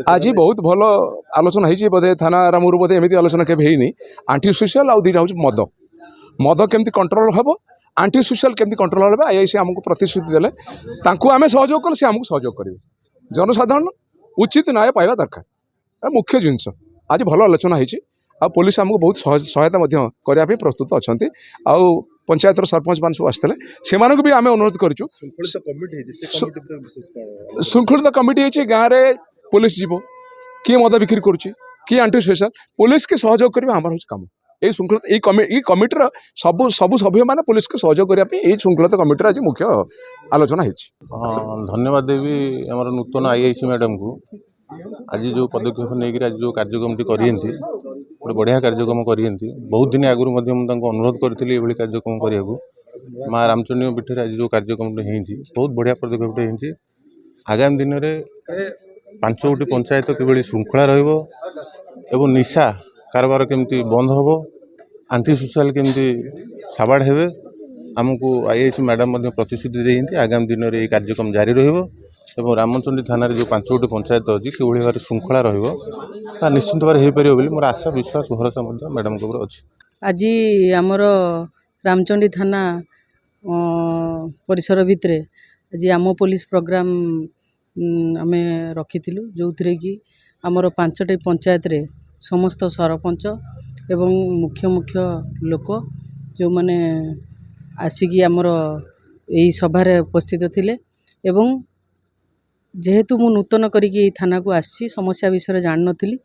आज बहुत भल आलोचना होती बोधे थाना रामपुर बोधे एमती आलोचना के आंटी सोशल आउ दुईटा हूँ मद मद केमती कंट्रोल हम आंटी सोशल केमती कंट्रोल हे आईआईसी आमको प्रतिश्रुति देले आम सहयोग कले सी आमको सहयोग करेंगे जनसाधारण उचित न्याय पाइबा दरकार मुख्य जिनस आज भल आलोचना होती आ पुलिस आमको बहुत सहायता करने प्रस्तुत अच्छा आउ पंचायत सरपंच मान सब आसते से भी आम अनुरोध करूँ श्रृंखलित कमिटी गाँव में पुलिस जीव किए मद बिक्री करुच्ची किए आंटी सोशल पुलिस के सहयोग करने आम हूँ कम ये श्रृंखलित कमिटर सब सब सभ्य मैंने पुलिस को सहयोग करने श्रृंखलित कमिटर आज मुख्य आलोचना होती। हाँ धन्यवाद देवी आम नूतन आईआईसी मैडम को आज जो पदक्षेप नहीं आज जो कार्यक्रम गोटे बढ़िया कार्यक्रम कर बहुत दिन आगुरी अनुरोध करी कार्यक्रम करने माँ रामचंडी पीठ आज जो कार्यक्रम बहुत बढ़िया पदक्षेप आगामी दिन में 5 पंचायत किभली श्रृंखला रहा निशा कारबार केमती बंद हम आंटी सोशल केमती साबाड़ हे आमको आईआईसी मैडम प्रतिश्रुति देती आगामी दिन में ये कार्यक्रम जारी रहा रामचंडी थाना जो 5 पंचायत अच्छी कि भाव श्रृंखला रहा निश्चित भाव हो पार मोर आशा विश्वास भरोसा मैडम के अच्छी। आज आमर रामचंडी थाना परिसर भितर आज आम पुलिस प्रोग्राम आम रखी जो थे कि आमर 5टी पंचायत रे समस्त सरपंच एवं मुख्य मुख्य लोक जो माने आसिकी आमर यही सभार उपस्थित थिले एवं जेहेतु मु नूतन करिकी थाना को आसी समस्या विषय जान नथिली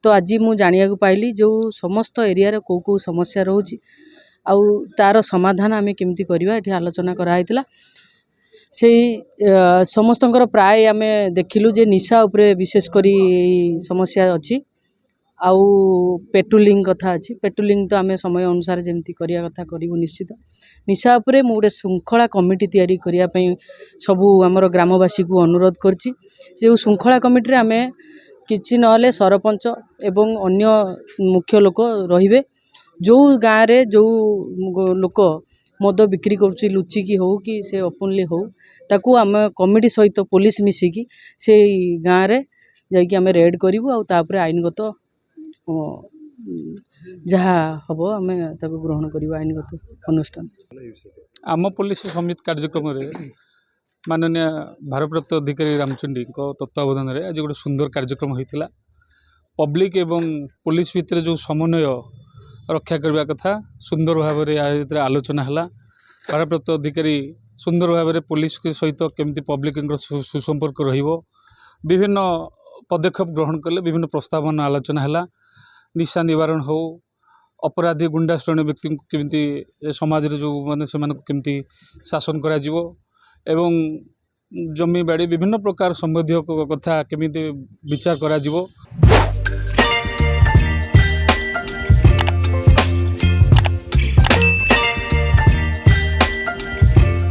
तो आज मु जानिया को पाइली जो समस्त एरिया रे को समस्या रोची आउ तार समाधान आमे केमती करबा एठी आलोचना कराइतिला से समस्तंकर प्राय आमे देखिलु जे निशा उपरे विशेष करी समस्या अछि आउ पेट्रोलिंग कथा अच्छी पेट्रोलिंग तो आम समय अनुसार जमी करिया कथा करूँ निश्चित निशा उपरे मु गोटे श्रृंखला कमिटी तैयारी करने सबू आमर ग्रामवासी को अनुरोध करछि जो श्रृंखला कमिटी आम किछि नहले सरपंच एवं अन्य मुख्य लोक रहिबे जो गाँव रे जो लोक मद बिक्री करुच्ची लुचिकी हो कि से ओपनली हो ताकू आम कमिटी सहित पुलिस मिसिकी से गाँव रे जाइए आम रेड करूँ आउ तापर आईनगत जहाँ हम आम ग्रहण कर आईनगत अनुष्ठान। आम पुलिस समिति कार्यक्रम माननीय भारप्राप्त अधिकारी रामचंडी तत्वावधान में आज गोटे सुंदर कार्यक्रम होता पब्लिक एवं पुलिस भितर जो समन्वय रक्षा करने कथा सुंदर भाव में आलोचना है भारप्राप्त अधिकारी सुंदर भाव में पुलिस के सहित केमती पब्लिक सुसंपर्क विभिन्न पदक्षेप ग्रहण कले विभिन्न प्रस्तावन आलोचना है निशा निवारण हो अपराधी गुंडा श्रेणी व्यक्ति को केमती समाज रे जो माने से केमती शासन करा जिवो एवं जमी बाड़ी विभिन्न प्रकार संबंधी कथा केमती विचार करा जिवो।